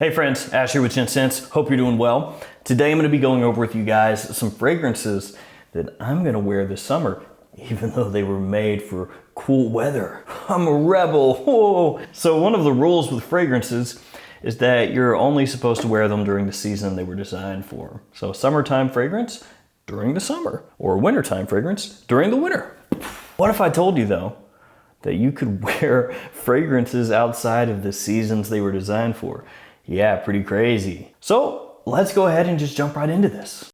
Hey friends, Ash here with gentsscents. Hope you're doing well. Today I'm going to be going over with you guys some fragrances that I'm going to wear this summer, even though they were made for cool weather. I'm a rebel. Whoa. So one of the rules with fragrances is that you're only supposed to wear them during the season they were designed for. So summertime fragrance during the summer, or wintertime fragrance during the winter. What if I told you though that you could wear fragrances outside of the seasons they were designed for? Yeah, pretty crazy. So let's go ahead and just jump right into this.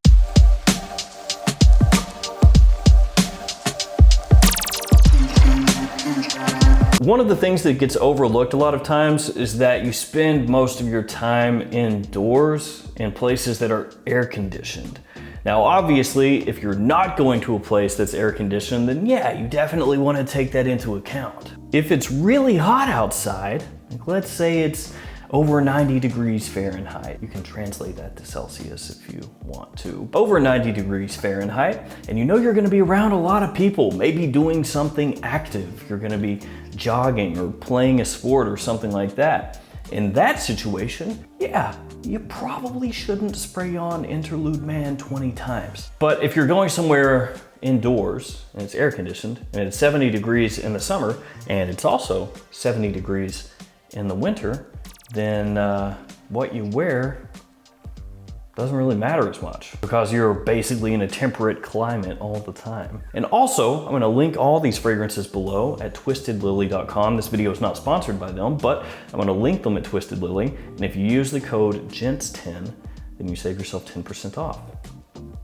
One of the things that gets overlooked a lot of times is that you spend most of your time indoors in places that are air conditioned. Now, obviously, if you're not going to a place that's air conditioned, then yeah, you definitely want to take that into account. If it's really hot outside, like let's say it's over 90 degrees Fahrenheit. You can translate that to Celsius if you want to. Over 90 degrees Fahrenheit, and you know you're gonna be around a lot of people, maybe doing something active. You're gonna be jogging or playing a sport or something like that. In that situation, yeah, you probably shouldn't spray on Interlude Man 20 times. But if you're going somewhere indoors and it's air conditioned and it's 70 degrees in the summer and it's also 70 degrees in the winter, then what you wear doesn't really matter as much because you're basically in a temperate climate all the time. And also, I'm gonna link all these fragrances below at twistedlily.com. This video is not sponsored by them, but I'm gonna link them at Twisted Lily. And if you use the code GENTS10, then you save yourself 10% off.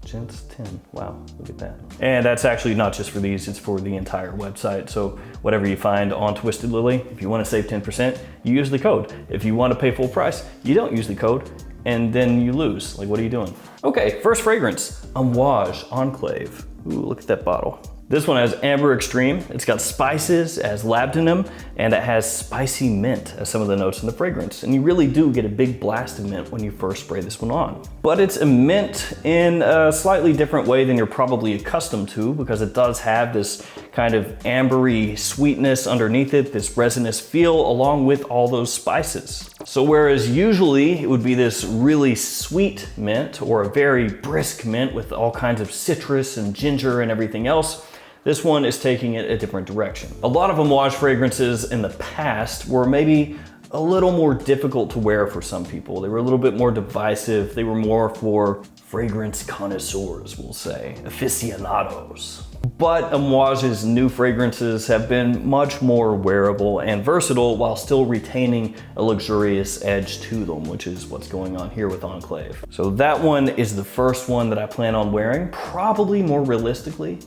Gents 10, wow, look at that. And that's actually not just for these, it's for the entire website. So whatever you find on Twisted Lily, if you want to save 10%, you use the code. If you want to pay full price, you don't use the code, and then you lose. Like, what are you doing? Okay, first fragrance, Amouage Enclave. Ooh, look at that bottle. This one has Amber Extreme. It's got spices as labdanum, and it has spicy mint as some of the notes in the fragrance. And you really do get a big blast of mint when you first spray this one on. But it's a mint in a slightly different way than you're probably accustomed to, because it does have this kind of ambery sweetness underneath it, this resinous feel along with all those spices. So whereas usually it would be this really sweet mint or a very brisk mint with all kinds of citrus and ginger and everything else, this one is taking it a different direction. A lot of Amouage fragrances in the past were maybe a little more difficult to wear for some people. They were a little bit more divisive. They were more for fragrance connoisseurs, we'll say, aficionados. But Amouage's new fragrances have been much more wearable and versatile while still retaining a luxurious edge to them, which is what's going on here with Enclave. So that one is the first one that I plan on wearing, probably more realistically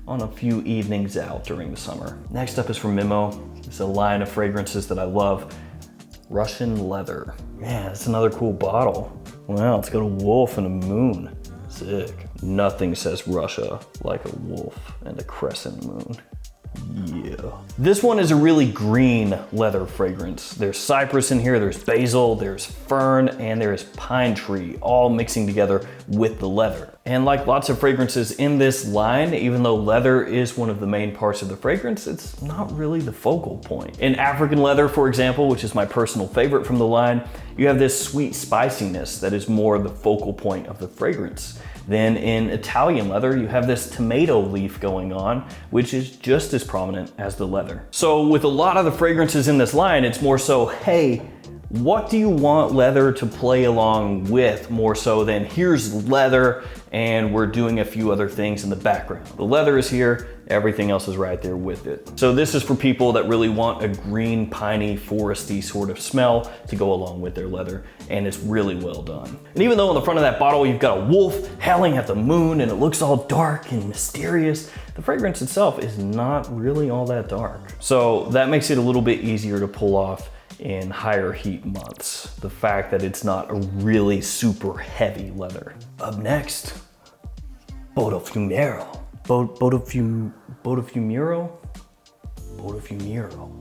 on a few evenings out during the summer. Next up is from Memo. It's a line of fragrances that I love. Russian Leather. Man, it's another cool bottle. Wow, it's got a wolf and a moon. Sick. Nothing says Russia like a wolf and a crescent moon. Yeah. This one is a really green leather fragrance. There's cypress in here, there's basil, there's fern, and there's pine tree, all mixing together with the leather. And like lots of fragrances in this line, even though leather is one of the main parts of the fragrance, it's not really the focal point. In African leather, for example, which is my personal favorite from the line, you have this sweet spiciness that is more the focal point of the fragrance. Then in Italian leather, you have this tomato leaf going on, which is just as prominent as the leather. So with a lot of the fragrances in this line, it's more so, hey, what do you want leather to play along with more so than here's leather and we're doing a few other things in the background. The leather is here, everything else is right there with it. So this is for people that really want a green, piney, foresty sort of smell to go along with their leather, and it's really well done. And even though on the front of that bottle you've got a wolf howling at the moon and it looks all dark and mysterious, the fragrance itself is not really all that dark. So that makes it a little bit easier to pull off in higher heat months. The fact that it's not a really super heavy leather. Up next, Botafumeiro. Botafumeiro? Botafumeiro.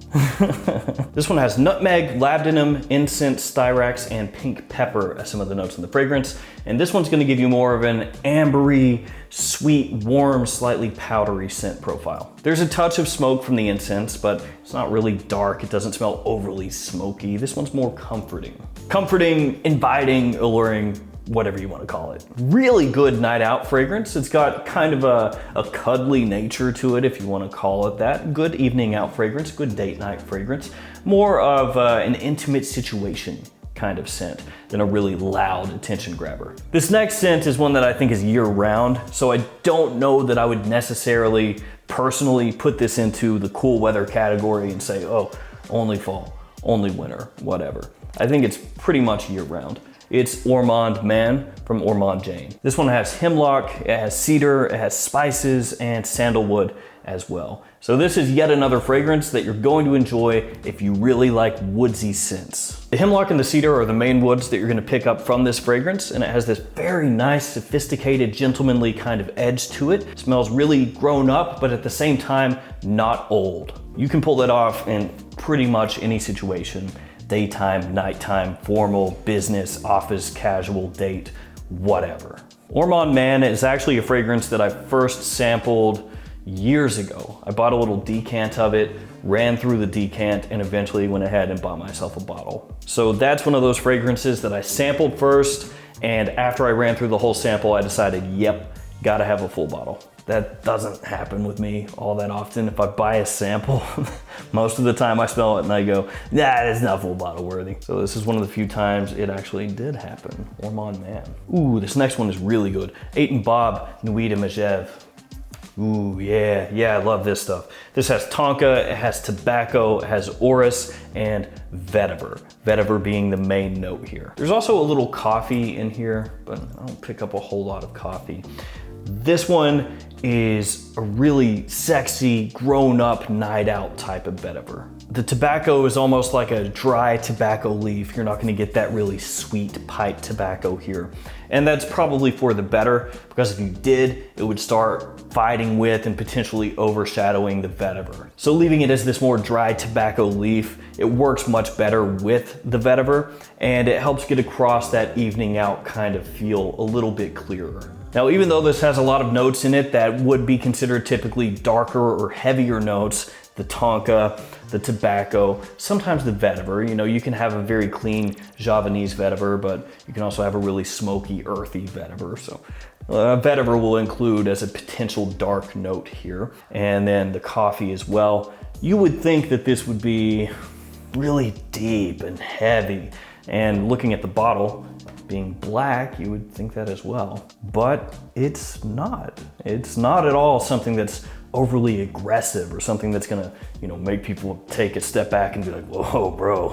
This one has nutmeg, labdanum, incense, styrax, and pink pepper as some of the notes in the fragrance. And this one's gonna give you more of an ambery, sweet, warm, slightly powdery scent profile. There's a touch of smoke from the incense, but it's not really dark. It doesn't smell overly smoky. This one's more comforting. Comforting, inviting, alluring, whatever you want to call it. Really good night out fragrance. It's got kind of a cuddly nature to it, if you want to call it that. Good evening out fragrance, good date night fragrance. More of an intimate situation kind of scent than a really loud attention grabber. This next scent is one that I think is year round, so I don't know that I would necessarily personally put this into the cool weather category and say, oh, only fall, only winter, whatever. I think it's pretty much year round. It's Ormonde Man from Ormonde Jayne. This one has hemlock, it has cedar, it has spices, and sandalwood as well. So this is yet another fragrance that you're going to enjoy if you really like woodsy scents. The hemlock and the cedar are the main woods that you're gonna pick up from this fragrance, and it has this very nice, sophisticated, gentlemanly kind of edge to it. It smells really grown up, but at the same time, not old. You can pull that off in pretty much any situation. Daytime, nighttime, formal, business, office, casual, date, whatever. Ormonde Man is actually a fragrance that I first sampled years ago. I bought a little decant of it, ran through the decant, and eventually went ahead and bought myself a bottle. So that's one of those fragrances that I sampled first, and after I ran through the whole sample, I decided, yep, gotta have a full bottle. That doesn't happen with me all that often. If I buy a sample, most of the time I smell it and I go, nah, it's not full bottle worthy. So this is one of the few times it actually did happen. Ormonde Man. Ooh, this next one is really good. 8 & Bob Nuit and Megeve. Ooh, yeah, I love this stuff. This has tonka, it has tobacco, it has orris, and vetiver. Vetiver being the main note here. There's also a little coffee in here, but I don't pick up a whole lot of coffee. This one is a really sexy, grown-up, night-out type of vetiver. The tobacco is almost like a dry tobacco leaf. You're not gonna get that really sweet pipe tobacco here. And that's probably for the better, because if you did, it would start fighting with and potentially overshadowing the vetiver. So leaving it as this more dry tobacco leaf, it works much better with the vetiver, and it helps get across that evening out kind of feel a little bit clearer. Now, even though this has a lot of notes in it that would be considered typically darker or heavier notes, the tonka, the tobacco, sometimes the vetiver. You know, you can have a very clean Javanese vetiver, but you can also have a really smoky, earthy vetiver. So vetiver will include as a potential dark note here. And then the coffee as well. You would think that this would be really deep and heavy. And looking at the bottle, being black, you would think that as well. But it's not. It's not at all something that's overly aggressive or something that's gonna, you know, make people take a step back and be like, whoa, bro,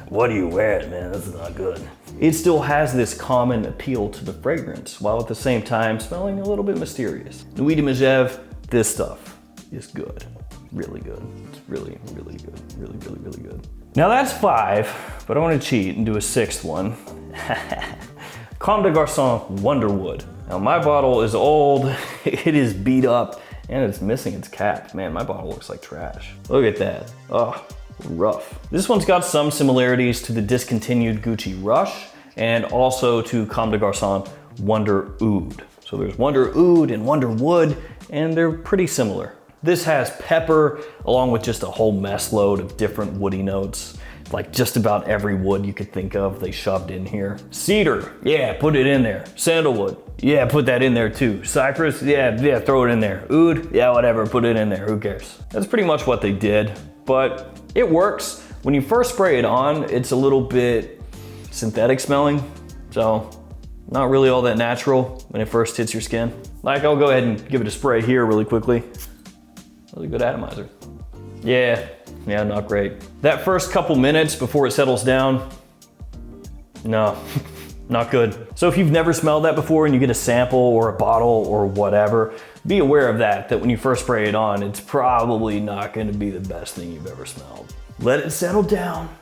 what are you wearing, man? This is not good. It still has this common appeal to the fragrance, while at the same time smelling a little bit mysterious. Nuit and Megeve, this stuff is good. Really good. It's really, really good. Really, really, really good. Now that's 5, but I want to cheat and do a 6th one. Comme des Garçons Wonderwood. Now my bottle is old, it is beat up, and it's missing its cap. Man, my bottle looks like trash. Look at that. Oh, rough. This one's got some similarities to the discontinued Gucci Rush, and also to Comme des Garçons Wonder Oud. So there's Wonder Oud and Wonderwood, and they're pretty similar. This has pepper, along with just a whole mess load of different woody notes. Like just about every wood you could think of, they shoved in here. Cedar, yeah, put it in there. Sandalwood, yeah, put that in there too. Cypress, yeah, throw it in there. Oud, yeah, whatever, put it in there, who cares? That's pretty much what they did, but it works. When you first spray it on, it's a little bit synthetic smelling, so not really all that natural when it first hits your skin. Like, I'll go ahead and give it a spray here really quickly. Really good atomizer. Yeah, not great. That first couple minutes before it settles down, no, not good. So if you've never smelled that before and you get a sample or a bottle or whatever, be aware of that when you first spray it on, it's probably not gonna be the best thing you've ever smelled. Let it settle down,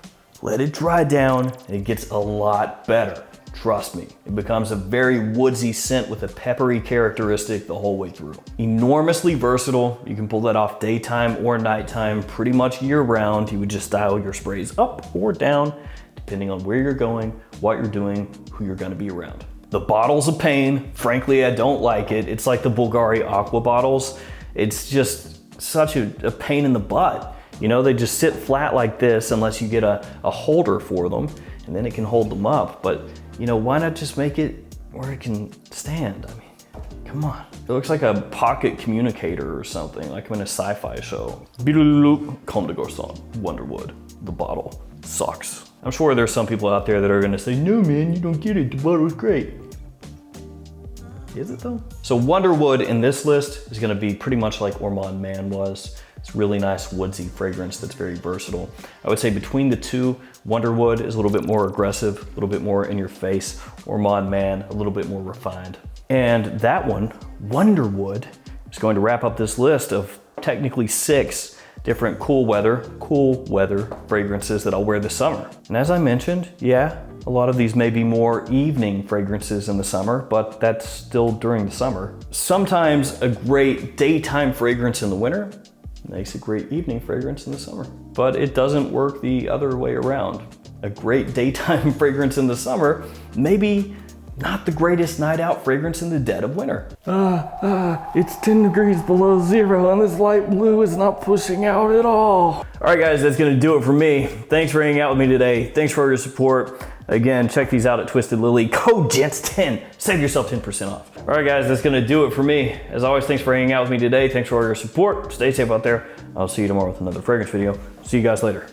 let it dry down, and it gets a lot better. Trust me, it becomes a very woodsy scent with a peppery characteristic the whole way through. Enormously versatile. You can pull that off daytime or nighttime, pretty much year round. You would just dial your sprays up or down, depending on where you're going, what you're doing, who you're gonna be around. The bottle's a pain. Frankly, I don't like it. It's like the Bulgari Aqua bottles. It's just such a pain in the butt. You know, they just sit flat like this unless you get a holder for them, and then it can hold them up. But you know, why not just make it where it can stand? I mean, come on. It looks like a pocket communicator or something, like I'm in a sci-fi show. Comme des Garçons, Wonderwood. The bottle sucks. I'm sure there's some people out there that are gonna say, no man, you don't get it, the bottle's great. Is it though? So Wonderwood in this list is gonna be pretty much like Ormonde Man was. It's really nice woodsy fragrance that's very versatile. I would say between the two, Wonderwood is a little bit more aggressive, a little bit more in your face. Ormonde Man, a little bit more refined. And that one, Wonderwood, is going to wrap up this list of technically 6 different cool weather fragrances that I'll wear this summer. And as I mentioned, yeah, a lot of these may be more evening fragrances in the summer, but that's still during the summer. Sometimes a great daytime fragrance in the winter makes a great evening fragrance in the summer. But it doesn't work the other way around. A great daytime fragrance in the summer, maybe not the greatest night out fragrance in the dead of winter. It's 10 degrees below zero and this light blue is not pushing out at all. All right guys, that's gonna do it for me. Thanks for hanging out with me today. Thanks for all your support. Again, check these out at Twisted Lily. Code GENTS10, save yourself 10% off. All right guys, that's gonna do it for me. As always, thanks for hanging out with me today. Thanks for all your support. Stay safe out there. I'll see you tomorrow with another fragrance video. See you guys later.